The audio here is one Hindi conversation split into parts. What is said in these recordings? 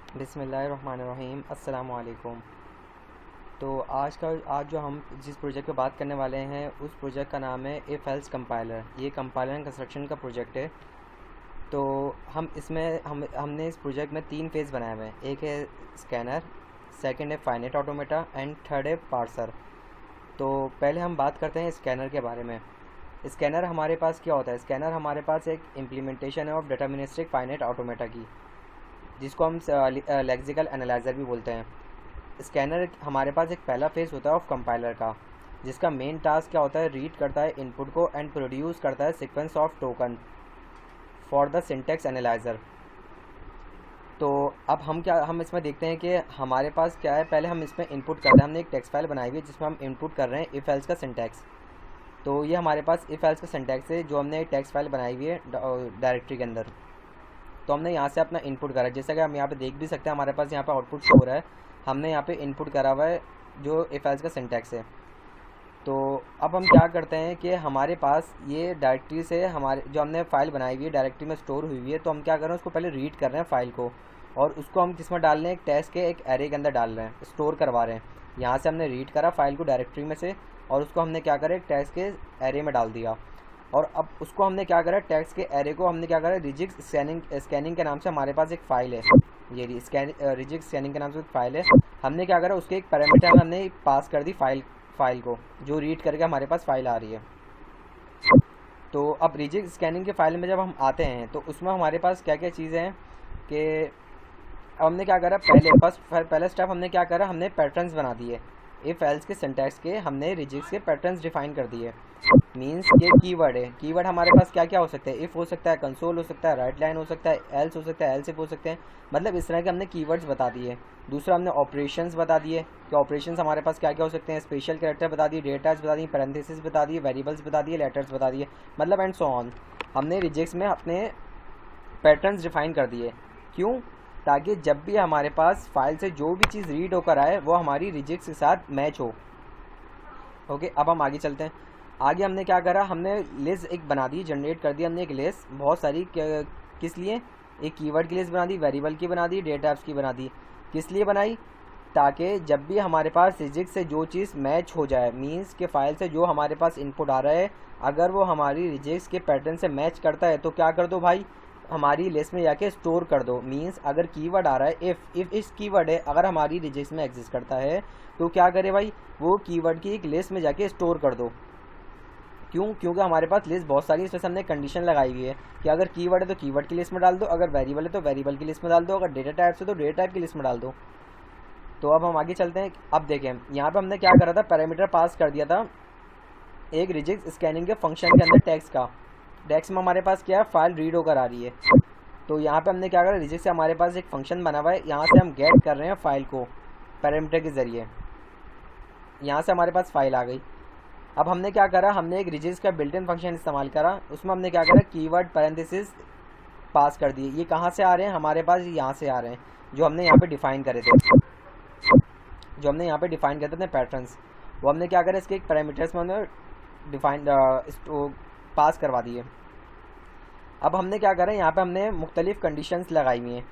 बिस्मिल्लाहिर्रहमानिर्रहीम अस्सलाम वालेकुम। तो आज जो हम जिस प्रोजेक्ट पे बात करने वाले हैं उस प्रोजेक्ट का नाम है इफ़ एल्स कंपाइलर। ये कंपाइलर एंड कंस्ट्रक्शन का प्रोजेक्ट है। तो हम इसमें हमने इस प्रोजेक्ट में 3 फेज़ बनाए हुए हैं। एक है स्कैनर, सेकंड है फाइनेट ऑटोमेटा एंड थर्ड है पार्सर। तो पहले हम बात करते हैं स्कैनर के बारे में। स्कैनर हमारे पास क्या होता है? स्कैनर हमारे पास एक इम्प्लीमेंटेशन है ऑफ डिटर्मिनिस्टिक फाइनेट ऑटोमेटा की, जिसको हम लेक्सिकल एनालाइज़र भी बोलते हैं। स्कैनर हमारे पास एक पहला फेज़ होता है ऑफ कंपाइलर का, जिसका मेन टास्क क्या होता है? रीड करता है इनपुट को एंड प्रोड्यूस करता है sequence of token for the syntax analyser. तो अब हम इसमें देखते हैं कि हमारे पास क्या है। पहले हम इसमें इनपुट कर रहे हैं, हमने एक टेक्स्ट फाइल बनाई हुई है जिसमें हम इनपुट कर रहे हैं इफ़ एल्स का सिंटैक्स। तो ये हमारे पास इफ़ एल्स का सिंटैक्स है जो हमने एक टेक्स्ट फाइल बनाई हुई है डायरेक्टरी के अंदर। तो हमने यहाँ से अपना इनपुट करा है, जैसा कि हम यहाँ पे देख भी सकते हैं हमारे पास यहाँ पे आउटपुट शो हो रहा है। हमने यहाँ पे इनपुट करा हुआ है जो इफ एल्स का सिंटैक्स है। तो अब हम क्या करते हैं कि हमारे पास ये डायरेक्टरी से हमारे जो हमने फ़ाइल बनाई हुई है डायरेक्टरी में स्टोर हुई हुई है, तो हम क्या कर रहे हैं उसको पहले रीड कर रहे हैं फ़ाइल को, और उसको हम किस में डाल रहे हैं? एक टेक्स्ट के एक एरे के अंदर डाल रहे हैं, स्टोर करवा रहे हैं। यहाँ से हमने रीड करा फ़ाइल को डायरेक्टरी में से, और उसको हमने क्या करा? एक टेक्स्ट के एरे में डाल दिया। और अब उसको हमने क्या करा? टेक्स्ट के एरे को हमने क्या करा? रिजिक्स स्कैनिंग के नाम से हमारे पास एक फ़ाइल है। ये रिजिक्स स्कैनिंग के नाम से एक फ़ाइल है। हमने क्या करा? उसके एक पैरामीटर में हमने पास कर दी फाइल को, जो रीड करके हमारे पास फ़ाइल आ रही है। तो अब रिजिक्स स्कैनिंग के फ़ाइल में जब हम आते हैं तो उसमें हमारे पास क्या क्या चीज़ें हैं कि अब हमने क्या करा? पहला स्टेप हमने क्या करा? हमने पैटर्न्स बना दिए। इफ़ एल्स के सिंटैक्स के हमने रिजिक्स के पैटर्न्स डिफाइन कर दिए। मीन्स ये कीवर्ड है। कीवर्ड हमारे पास क्या क्या हो सकते हैं? इफ़ हो सकता है, कंसोल हो सकता है, राइट लाइन हो सकता है, एल्स हो सकता है, एल्स इफ हो सकते हैं। मतलब इस तरह के हमने कीवर्ड्स बता दिए। दूसरा हमने ऑपरेशंस बता दिए कि ऑपरेशंस हमारे पास क्या क्या हो सकते हैं। स्पेशल कैरेक्टर बता दिए, डेटाज बता दिए, पैरेंथेसिस बता दिए, वेरिएबल्स बता दिए, लेटर्स बता दिए, मतलब एंड सो ऑन। हमने रिजिक्स में अपने पैटर्न्स डिफाइन कर दिए। क्यों? ताकि जब भी हमारे पास फाइल से जो भी चीज़ रीड होकर आए वो हमारी रिजिक्स के साथ मैच हो। ओके, अब हम आगे चलते हैं। आगे हमने क्या करा? हमने लिस्ट एक बना दी, जनरेट कर दी हमने एक लिस्ट बहुत सारी। किस लिए? एक कीवर्ड की लिस्ट बना दी, वेरिएबल की बना दी, डेटा टाइप्स की बना दी। किस लिए बनाई? ताकि जब भी हमारे पास रिजिक्स से जो चीज़ मैच हो जाए, मीन्स के फाइल से जो हमारे पास इनपुट आ रहा है, अगर वो हमारी रिजिक्स के पैटर्न से मैच करता है तो क्या कर दो भाई? हमारी लिस्ट में जाके स्टोर कर दो। मीन्स अगर कीवर्ड आ रहा है इफ़ इस कीवर्ड है, अगर हमारी रिजिक्स में एग्जिस्ट करता है तो क्या करे भाई? वो कीवर्ड की एक लिस्ट में जाके स्टोर कर दो। क्यों? क्योंकि हमारे पास लिस्ट बहुत सारी है, इसमें हमने कंडीशन लगाई हुई है कि अगर कीवर्ड है तो कीवर्ड की लिस्ट में डाल दो, अगर वेरिएबल है तो वेरिएबल की लिस्ट में डाल दो, अगर डेटा टाइप है तो डेटा टाइप की लिस्ट में डाल दो। तो अब हम आगे चलते हैं। अब देखें यहाँ पे हमने क्या करा था? पैरामीटर पास कर दिया था एक रिजिक्स स्कैनिंग के फंक्शन के अंदर टेक्स्ट का। टेक्स्ट में हमारे पास क्या है? फाइल रीड होकर आ रही है। तो यहाँ पे हमने क्या करा? रिजिक्स से हमारे पास एक फंक्शन बना हुआ है, यहाँ से हम गेट कर रहे हैं फाइल को पैरामीटर के ज़रिए। यहाँ से हमारे पास फाइल आ गई। अब हमने क्या करा? हमने एक रिजिक्स का बिल्ट इन फंक्शन इस्तेमाल करा, उसमें हमने क्या करा? कीवर्ड पैरेंथेसिस पास कर दिए। ये कहाँ से आ रहे हैं? हमारे पास यहाँ से आ रहे हैं, जो हमने यहाँ पे डिफाइन करे थे, जो हमने यहाँ पे डिफाइन करते थे पैटर्न्स। वो हमने क्या करा? इसके एक पैरामीटर्स में हमने डिफाइन पास करवा दिए। अब हमने क्या करा? यहाँ पे हमने मुख्तलिफ कंडीशंस लगाई हुई हैं।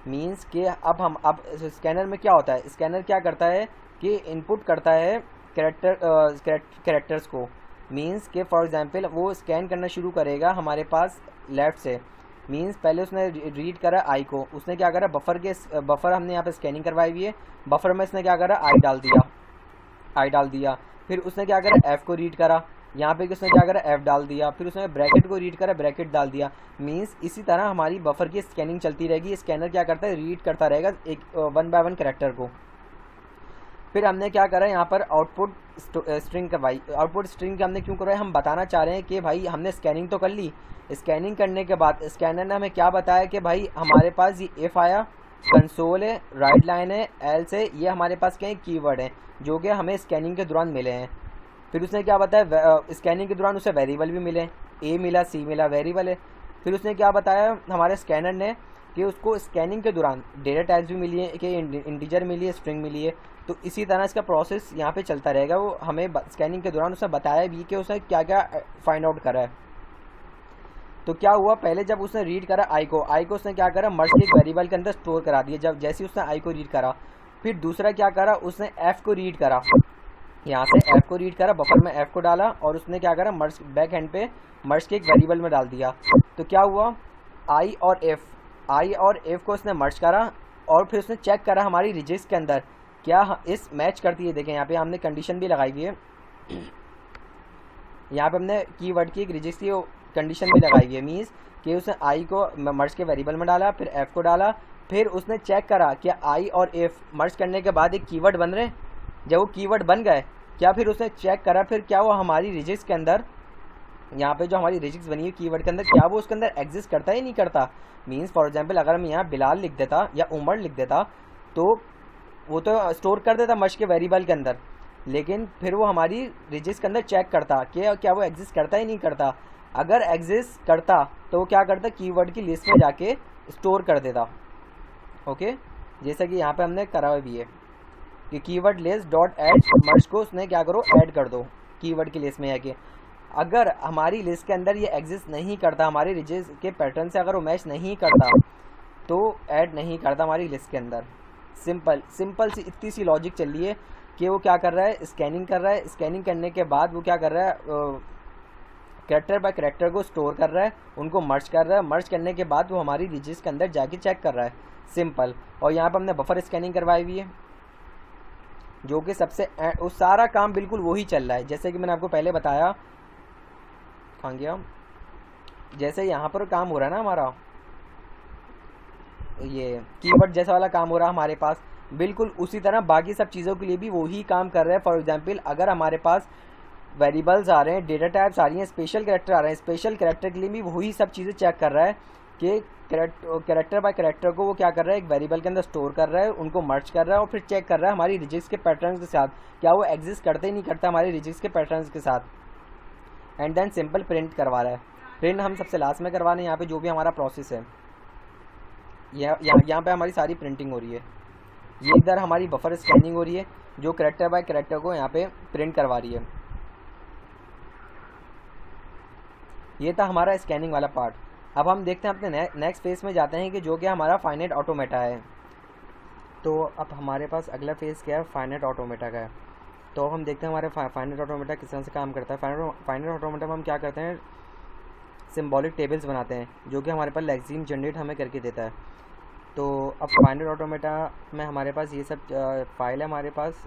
मीन्स कि अब स्कैनर में क्या होता है? स्कैनर क्या करता है कि इनपुट करता है कैरेक्टर्स को। मीन्स के फॉर एग्जांपल वो स्कैन करना शुरू करेगा हमारे पास लेफ़्ट से। मीन्स पहले उसने रीड करा आई को, उसने क्या करा? बफर हमने यहाँ पे स्कैनिंग करवाई हुई है, बफर में इसने क्या करा? आई डाल दिया। फिर उसने क्या करा? एफ़ को रीड करा, यहाँ पे उसने क्या करा? एफ़ डाल दिया। फिर उसने ब्रैकेट को रीड करा, ब्रैकेट डाल दिया। मीन्स इसी तरह हमारी बफर की स्कैनिंग चलती रहेगी। स्कैनर क्या करता है? रीड करता रहेगा एक वन बाय वन कैरेक्टर को। फिर हमने क्या करा? यहाँ पर आउटपुट स्ट्रिंग करवाई। आउटपुट स्ट्रिंग हमने क्यों करवाई? हम बताना चाह रहे हैं कि भाई हमने स्कैनिंग तो कर ली, स्कैनिंग करने के बाद स्कैनर ने हमें क्या बताया कि भाई हमारे पास ये इफ़ आया, कंसोल है, राइट लाइन है, एल्स है, ये हमारे पास क्या है? कीवर्ड है जो कि हमें स्कैनिंग के दौरान मिले हैं। फिर उसने क्या बताया? स्कैनिंग के दौरान उसे वेरिएबल भी मिले, ए मिला, सी मिला, वेरिएबल है। फिर उसने क्या बताया हमारे स्कैनर ने कि उसको स्कैनिंग के दौरान डेटा टाइप्स भी मिली है, कि इंटीजर मिली है, स्ट्रिंग मिली है। तो इसी तरह इसका प्रोसेस यहाँ पे चलता रहेगा। वो हमें स्कैनिंग के दौरान उसने बताया भी कि उसने क्या क्या फाइंड आउट करा है। तो क्या हुआ, पहले जब उसने रीड करा आई को उसने क्या करा, मर्ज के एक वेरिएबल के अंदर स्टोर करा दिया। जब जैसे ही उसने आई को रीड करा, फिर दूसरा क्या करा, उसने एफ को रीड करा, यहाँ से एफ को रीड करा, बफर में एफ को डाला और उसने क्या करा, मर्ज बैक हैंड पे मर्ज के एक वेरिएबल में डाल दिया। तो क्या हुआ, आई और एफ को उसने मर्ज करा और फिर उसने चेक करा हमारी रिजिक्स के अंदर क्या इस मैच करती है। देखें यहाँ पे हमने कंडीशन भी लगाई हुई है, यहाँ पे हमने कीवर्ड की एक रिजिक्स की कंडीशन भी लगाई हुई है। मीन्स कि उसने आई को मर्ज के वेरिएबल में डाला, फिर एफ को डाला, फिर उसने चेक करा कि आई और एफ मर्ज करने के बाद एक कीवर्ड बन रहे। जब वो कीवर्ड बन गए, क्या फिर उसने चेक करा फिर क्या वो हमारी रिजिक्स के अंदर, यहाँ पे जो हमारी रिजिक्स बनी हुई कीवर्ड के अंदर, क्या वो उसके अंदर एग्जिस्ट करता है नहीं करता। मीन्स फॉर एग्जांपल अगर हम यहाँ बिलाल लिख देता या उमर लिख देता, तो वो तो स्टोर कर देता मर्ज के वेरिएबल के अंदर, लेकिन फिर वो हमारी रिजिक्स के अंदर चेक करता कि क्या वो एग्जिस्ट करता ही नहीं करता। अगर एग्जिस्ट करता तो वो क्या करता, कीवर्ड की लिस्ट में जाके स्टोर कर देता। ओके, जैसा कि यहाँ पे हमने करा हुआ भी है कि कीवर्ड लिस्ट डॉट ऐड मर्ज को उसने क्या करो, ऐड कर दो कीवर्ड की लिस्ट में है कि अगर हमारी लिस्ट के अंदर ये एग्जिस्ट नहीं करता, हमारी रिजिक्स के पैटर्न से अगर वो मैच नहीं करता तो ऐड नहीं करता हमारी लिस्ट के अंदर। सिंपल सी इतनी सी लॉजिक चल रही है कि वो क्या कर रहा है, स्कैनिंग कर रहा है। स्कैनिंग करने के बाद वो क्या कर रहा है, कैरेक्टर बाय कैरेक्टर को स्टोर कर रहा है, उनको मर्ज कर रहा है। मर्ज करने के बाद वो हमारी रिजिक्स के अंदर जाके चेक कर रहा है, सिंपल। और यहाँ पर हमने बफर स्कैनिंग करवाई हुई है, जो कि सबसे वो सारा काम बिल्कुल वही चल रहा है जैसे कि मैंने आपको पहले बताया। कहाँ गया, जैसे यहाँ पर काम हो रहा है ना हमारा, ये कीवर्ड जैसा वाला काम हो रहा है हमारे पास, बिल्कुल उसी तरह बाकी सब चीज़ों के लिए भी वही काम कर रहे हैं। फॉर एग्जांपल अगर हमारे पास वेरिएबल्स आ रहे हैं, डेटा टाइप्स आ रही हैं, स्पेशल कैरेक्टर आ रहे हैं, स्पेशल कैरेक्टर के लिए भी वही सब चीज़ें चेक कर रहा है कि कैरेक्टर बाय कैरेक्टर को वो क्या कर रहा है, एक वेरिएबल के अंदर स्टोर कर रहा है, उनको मर्ज कर रहा है और फिर चेक कर रहा है हमारी रिजिक्स के पैटर्न्स के साथ क्या वो एग्जिस्ट करते ही नहीं करता हमारी रिजिक्स के पैटर्न्स के साथ। एंड देन सिंपल प्रिंट करवा रहा है। प्रिंट हम सबसे लास्ट में करवा रहे हैं, यहाँ पे जो भी हमारा प्रोसेस है, यहाँ पे हमारी सारी प्रिंटिंग हो रही है। ये इधर हमारी बफर स्कैनिंग हो रही है जो कैरेक्टर बाय कैरेक्टर को यहाँ पे प्रिंट करवा रही है। ये था हमारा स्कैनिंग वाला पार्ट। अब हम देखते हैं अपने नेक्स्ट फेज़ में जाते हैं कि जो कि हमारा फाइनाइट ऑटोमेटा है। तो अब हमारे पास अगला फेज़ क्या है, फाइनाइट ऑटोमेटा का है। तो हम देखते हैं हमारे फाइनाइट ऑटोमेटा किस तरह से काम करता है। फाइनाइट ऑटोमेटा में हम क्या करते हैं, सिंबॉलिक टेबल्स बनाते हैं जो कि हमारे पास लेक्सिम जनरेट हमें करके देता है। तो अब फाइनाइट ऑटोमेटा में हमारे पास ये सब फाइल है हमारे पास।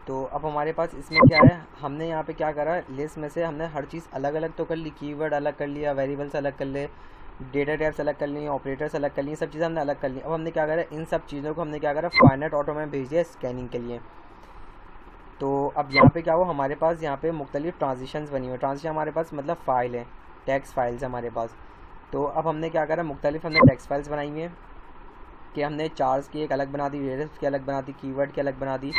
तो अब हमारे पास इसमें क्या है, हमने यहाँ पे क्या करा, लिस्ट में से हमने हर चीज़ अलग अलग तो कर ली, कीवर्ड अलग कर लिया, वेरिएबल्स अलग कर ले, डेटा टाइप्स अलग कर ली, ऑपरेटर्स अलग कर ली, सब चीज़ें हमने अलग कर ली। अब हमने क्या करा, इन सब चीज़ों को हमने क्या करा, फाइनाइट ऑटो में भेज दिया स्कैनिंग के लिए। तो अब यहाँ पे क्या हुआ, हमारे पास यहाँ पे मुख्तलिफ ट्रांजिशंस बनी हुई। ट्रांजिशन हमारे पास मतलब फ़ाइल है, टेक्स्ट फाइल्स हमारे पास। तो अब हमने क्या करा, मुख्तलिफ हमने टेक्स्ट फाइल्स बनाई हुई हैं कि हमने चार्ज की एक अलग बना दी, वेरिएबल्स की अलग बना दी, कीवर्ड की अलग बना दी।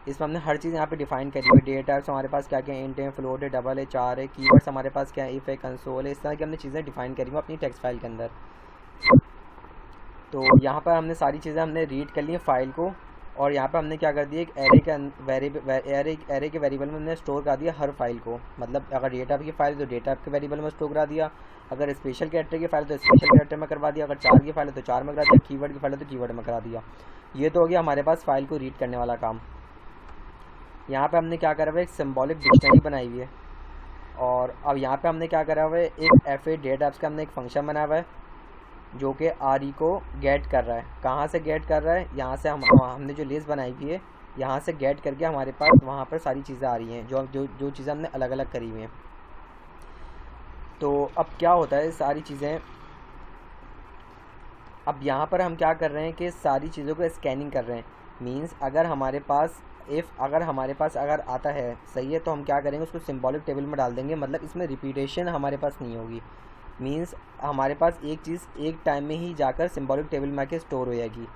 इसमें हमने हर चीज़ यहाँ पे डिफाइन करी हुई है। डेटा टाइप्स हमारे पास क्या क्या, इंट है, फ्लोट है, डबल है, चार है। कीवर्ड्स हमारे पास क्या है, इफ है, कंसोल है। इस तरह की हमने चीज़ें डिफाइन करी हुई अपनी टेक्स्ट फाइल के अंदर। तो यहाँ पर हमने सारी चीज़ें हमने रीड कर ली फाइल को, और यहाँ पर हमने क्या कर दिया, एक एरे के वेरिएबल में हमने स्टोर कर दिया हर फाइल को। मतलब अगर डेटा की फाइल तो डेटा के वेरिएबल में स्टोर करा दिया, अगर स्पेशल कैरेक्टर की फाइल तो स्पेशल कैरेक्टर में करवा दिया, अगर चार की फाइल है तो चार में करा दिया, कीवर्ड की फाइल है तो कीवर्ड में करा दिया। ये तो हो गया हमारे पास फाइल को रीड करने वाला काम। यहाँ पे हमने क्या करा हुआ है, एक सिंबॉलिक डिक्शनरी बनाई हुई है। और अब यहाँ पे हमने क्या करा हुआ है, एक FA डेटा टाइप्स का हमने एक फंक्शन बनाया हुआ है जो कि RE को गेट कर रहा है। कहाँ से गेट कर रहा है, यहाँ से हमने जो लिस्ट बनाई हुई है यहाँ से गेट करके हमारे पास वहाँ पर सारी चीज़ें आ रही हैं जो जो जो चीज़ें हमने अलग अलग करी हुई हैं। तो अब क्या होता है, सारी चीज़ें अब यहाँ पर हम क्या कर रहे हैं कि सारी चीज़ों को स्कैनिंग कर रहे हैं। मींस अगर हमारे पास अगर आता है सही है, तो हम क्या करेंगे, उसको सिंबॉलिक टेबल में डाल देंगे। मतलब इसमें रिपीटेशन हमारे पास नहीं होगी। मींस हमारे पास एक चीज़ एक टाइम में ही जाकर सिंबॉलिक टेबल में आके स्टोर हो जाएगी।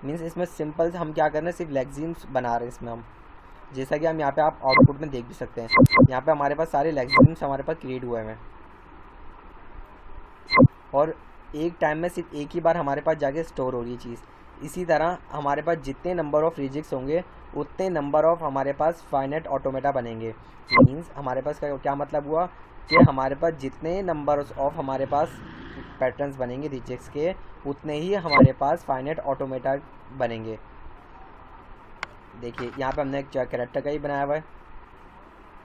मींस इसमें सिंपल हम क्या कर रहे हैं, सिर्फ लेक्सिम्स बना रहे हैं इसमें हम, जैसा कि हम यहाँ पे आप आउटपुट में देख भी सकते हैं। यहाँ पे हमारे पास सारे लेक्सिम्स हमारे पास क्रिएट हुए हैं, और एक टाइम में सिर्फ एक ही बार हमारे पास जाके स्टोर हो रही है चीज़। इसी तरह हमारे पास जितने नंबर ऑफ़ रिजिक्स होंगे उतने नंबर ऑफ़ हमारे पास फाइनाइट ऑटोमेटा बनेंगे। मीन्स हमारे पास क्या मतलब हुआ कि हमारे पास जितने नंबर ऑफ हमारे पास पैटर्न्स बनेंगे रिजेक्ट्स के, उतने ही हमारे पास फाइनाइट ऑटोमेटा बनेंगे। देखिए यहाँ पे हमने एक कैरेक्टर का ही बनाया हुआ है,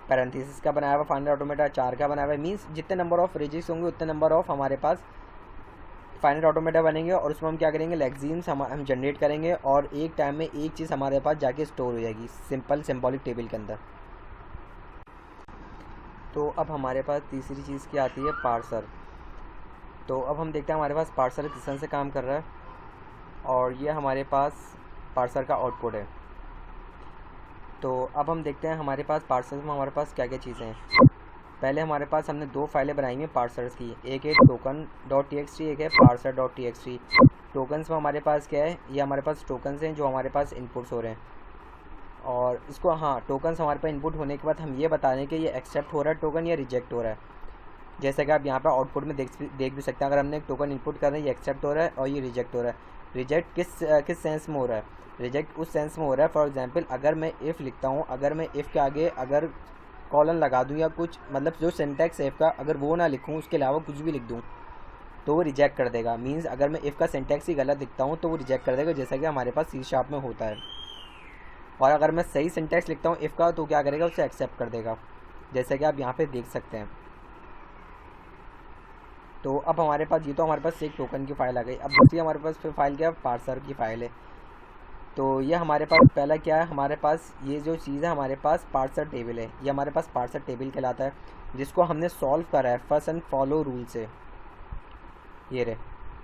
पैरेंथेसिस का बनाया हुआ, फाइनाइट ऑटोमेटा 4 का बनाया हुआ है। मीन्स जितने नंबर ऑफ रिजेक्ट्स होंगे उतने नंबर ऑफ हमारे पास फाइनाइट ऑटोमेटा बनेंगे, और उसमें हम क्या करेंगे, लेक्सीन्स हम जनरेट करेंगे, और एक टाइम में एक चीज़ हमारे पास जाके स्टोर हो जाएगी सिंपल सिंबॉलिक टेबल के अंदर। तो अब हमारे पास तीसरी चीज़ क्या आती है, पार्सर। तो अब हम देखते हैं हमारे पास पार्सर किस तरह से काम कर रहा है, और ये हमारे पास पार्सर का आउटपुट है। तो अब हम देखते हैं हमारे पास पार्सर में हमारे पास क्या क्या चीज़ें हैं। पहले हमारे पास हमने दो फाइलें बनाई हैं पार्सर्स की, एक है token dot T x T, एक है parser dot T x T. Tokens में हमारे पास क्या है, ये हमारे पास टोकन्स हैं जो हमारे पास इनपुट्स हो रहे हैं, और इसको हाँ टोकन्स हमारे पास इनपुट होने के बाद हम ये बता रहे हैं कि ये एक्सेप्ट हो रहा है टोकन या रिजेक्ट हो रहा है। जैसे कि आप यहाँ पर आउटपुट में देख भी सकते हैं, अगर हमने एक टोकन इनपुट कर रहे हैं, ये एक्सेप्ट हो रहा है और ये रिजेक्ट हो रहा है। रिजेक्ट किस सेंस में हो रहा है, रिजेक्ट उस सेंस में हो रहा है, फॉर एग्जांपल अगर मैं इफ़ लिखता हूँ, अगर मैं इफ़ के आगे अगर कॉलन लगा दूँ या कुछ, मतलब जो सिंटैक्स है इफ़ का, अगर वो ना लिखूँ, उसके अलावा कुछ भी लिख दूँ, तो वो रिजेक्ट कर देगा। मीन्स अगर मैं इफ़ का सिंटैक्स ही गलत लिखता हूँ तो वो रिजेक्ट कर देगा, जैसा कि हमारे पास सी शार्प में होता है। और अगर मैं सही सिंटैक्स लिखता हूँ इफ़ का, तो क्या करेगा, उसे एक्सेप्ट कर देगा, जैसे कि आप यहाँ पे देख सकते हैं। तो अब हमारे पास ये तो हमारे पास एक टोकन की फ़ाइल आ गई। अब दूसरी हमारे पास फिर फाइल क्या है, पार्सर की फ़ाइल है। तो ये हमारे पास पहला क्या है, हमारे पास ये जो चीज़ है हमारे पास पार्सर टेबल है, ये हमारे पास पार्सर टेबल कहलाता है, जिसको हमने सॉल्व करा है फर्स्ट एंड फॉलो रूल से। ये रहे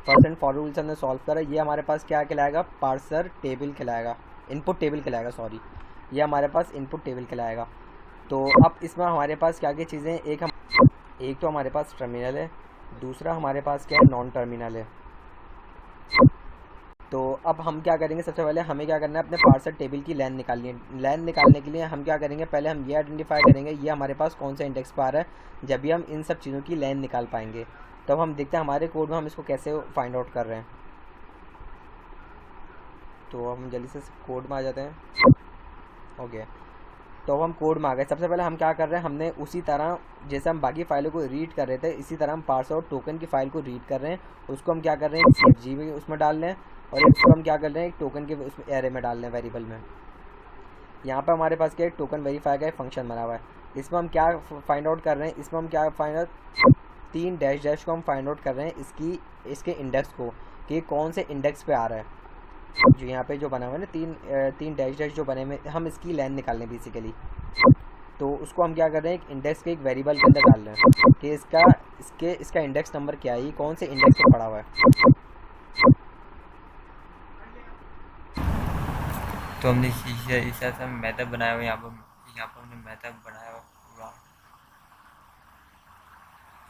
फर्स्ट एंड फॉलो रूल से हमने सॉल्व करा, ये हमारे पास क्या कहलाएगा, पार्सर टेबल कहलाएगा, इनपुट टेबल कहलाएगा, सॉरी, ये हमारे पास इनपुट टेबल कहलाएगा। तो अब इसमें हमारे पास क्या क्या चीज़ें हैं, एक तो हमारे पास टर्मिनल है, दूसरा हमारे पास क्या है, नॉन टर्मिनल है। तो अब हम क्या करेंगे, सबसे पहले हमें क्या करना है, अपने पार्सर टेबल की लेंथ निकालनी है। लेंथ निकालने के लिए हम क्या करेंगे, पहले हम ये आइडेंटिफाई करेंगे ये हमारे पास कौन सा इंडेक्स पर आ रहा है, जब भी हम इन सब चीज़ों की लेंथ निकाल पाएंगे। तब हम देखते हैं हमारे कोड में हम इसको कैसे फाइंड आउट कर रहे हैं। तो हम जल्दी से कोड में आ जाते हैं। ओके, तो अब हम कोड में आ गए। सबसे पहले हम क्या कर रहे हैं, हमने उसी तरह जैसे हम बाकी फाइलों को रीड कर रहे थे, इसी तरह हम पार्सर और टोकन की फ़ाइल को रीड कर रहे हैं। उसको हम क्या कर रहे हैं, सी एफ जी में उसमें डाल रहे हैं, और इसको हम क्या कर रहे हैं, एक टोकन के उसमें एरे में डाल रहे हैं, वेरिएबल में। यहाँ पर हमारे पास क्या है, टोकन वेरीफाई का एक फंक्शन बना हुआ है। इसमें हम क्या फाइंड आउट कर रहे हैं, इसमें हम क्या फाइंड आउट, तीन डैश डैश को हम फाइंड आउट कर रहे हैं, इसके इंडेक्स को, कि कौन से इंडेक्स पे आ रहा है। जो यहाँ पे जो बना हुआ है ना, तीन डैश डैश जो बने हुए, हम इसकी लेंथ निकालने बेसिकली। तो उसको हम क्या कर रहे हैं, एक इंडेक्स के एक वेरिएबल के अंदर डाल रहे हैं कि इसका इंडेक्स नंबर क्या है, ये कौन से इंडेक्स पे पड़ा हुआ है। तो हमने इस तरह से मेथड बनाया हुआ है। यहाँ पर हमने मेथड बनाया हुआ पूरा।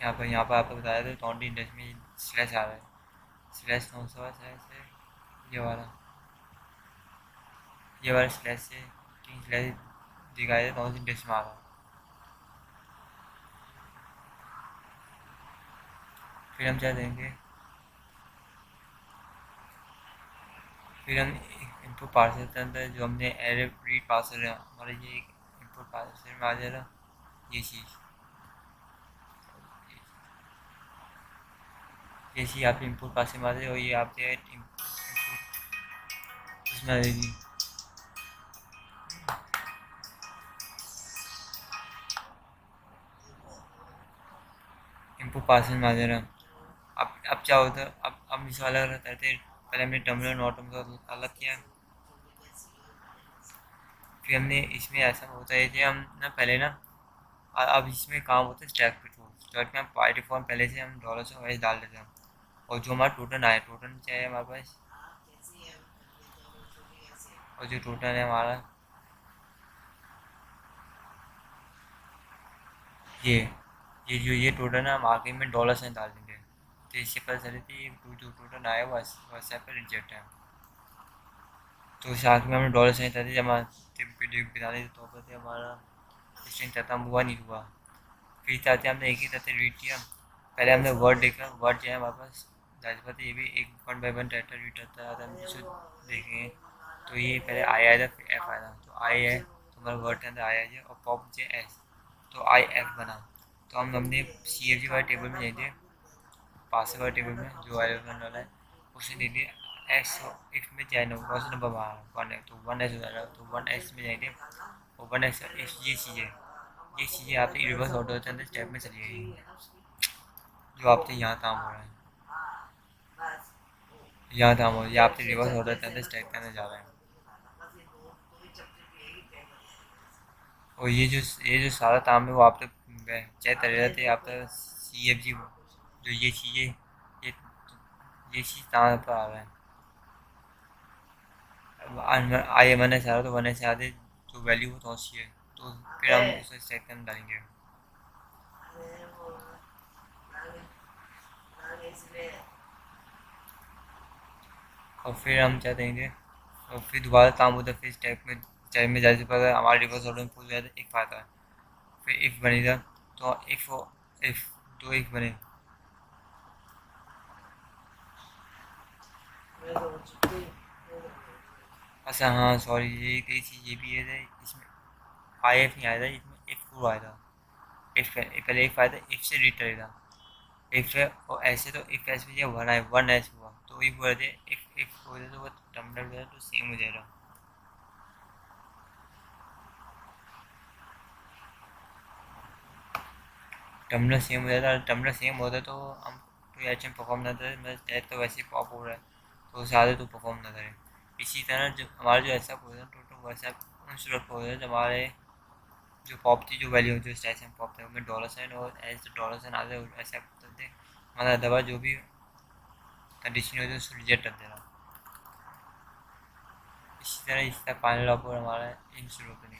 यहाँ पर आपको बताया था काउंटी इंडेक्स में स्लैश आ रहा है, स्लैश कौन सा है, स्लैश है ये वाला स्लैश से तीन स्लैश दिखाया था कौन सी इंडेक्स में आ रहा है। फिर हम क्या देंगे, फिर हम इनपुट पार्सर के अंदर जो हमने एरे रीड पार्सर है हमारा, ये एक इनपुट पार्सर में आ जाएगा ये चीज़ आपके इनपुट पार्सर में आ जाएगी, और ये आपके इनपुट उसमें आ जाएगी। इनपुट पार्सर में आ जाएगा। अब क्या होता है, अब इसे अलग अलग करते हैं। पहले हमने टर्मिनल नॉट टर्मिनल अलग किया, फिर हमने इसमें ऐसा होता है कि हम ना पहले ना अब इसमें काम होता है स्टैक पे। तो स्टैक में हम बाय डिफॉल्ट पहले से हम डॉलर से वैसे डाल देते हैं, और जो हमारा टोटल आया, टोटल क्या है हमारे पास, और जो टोटल है हमारा ये ये टोटल ना हम आगे में डॉलर से डाल देंगे। तो इससे पता चले कि जो टोटल आया वो व्हाट्सएप पर रिजेक्ट है। तो इसे आगे में हमने डॉलर से डाल दिया, जब हमारा बिताने के तौर पर थे हमारा स्ट्रिंग खत्म हुआ नहीं हुआ। फिर चाहते हमने एक ही तरह से रीड किया। पहले हमने वर्ड देखा, वर्ड जो है हमारे पास जाहिर बात है ये भी एक one by one data read करता है, हम इसे देखेंगे। तो ये पहले आई आया था, फिर एफ आया था। तो आई है तो हमारे वर्ड के अंदर आई आ जाए, और पॉप जो एस, तो आई एफ बना। तो हम अपने CFG वाले टेबल में जाएंगे, पास वाले टेबल में जो एलिमेंट वाला है उसे दे दिए एक्स, इफ में चाहे कौन सा नंबर बाहर 1 है तो 1s हो जाएगा, तो 1s में जाएंगे और 1s ये चीज़ें आपके रिवर्स ऑर्डर के अंदर स्टेप में चली जाएगी। जो आपसे यहाँ काम हो रहा है, यहाँ काम हो रहा है, ये आपसे रिवर्स ऑर्डर के अंदर स्टेप के अंदर जा रहा है। और ये जो सारा काम है वो आप तक चेक कर रहे थे, आपका CFG जो ये ये चीज़ कहाँ पर आ रहा है। आई वन एस आ रहा है तो 1s से आधे जो वैल्यू वो पहुँची है, तो फिर हम उसे चेक करने डालेंगे। और फिर हम क्या देंगे, और फिर दोबारा काम होता है, फिर स्टेप में जाने से पहले हमारे रिवर्स ऑर्डर में पूछ जाए तो एक फायदा है। फिर इफ़ बनेगा तो इफ़ दो इफ़ बने। अच्छा हाँ सॉरी, ये कई चीज़ ये भी है, इसमें IF नहीं आया था, इसमें इफ़ टू आया था। इफ़ पहले इफ़ आया था, इफ़ से रीड करेगा इफ़ है, और ऐसे तो इफ़ एस में ये 1 है 1s हुआ तो ये बोल रहे थे इफ़ हो जाए तो वो टर्मिनल तो सेम हो जाएगा। टर्मिनल सेम हो जाता है, टर्मिनल सेम होता है तो हम कोई एक्शन परफॉर्म ना करें, मतलब टैग तो वैसे ही पॉप हो रहा है तो ज़्यादा तो परफॉर्म ना करें। इसी तरह जो हमारा जो ऐसा पोजिशन टोटल वैसा उन सूरत पर हो जाए जब हमारे जो पॉप थी, जो वैल्यू जो स्टैश में पॉप थे उनमें डॉलर साइन और एज डॉलर साइन आ जाए ऐसे करते मतलब दबा जो भी कंडीशन होती है उसको रिजेक्ट कर देना। इसी तरह इसका फाइनल ऑपर हमारा इन शुरू करने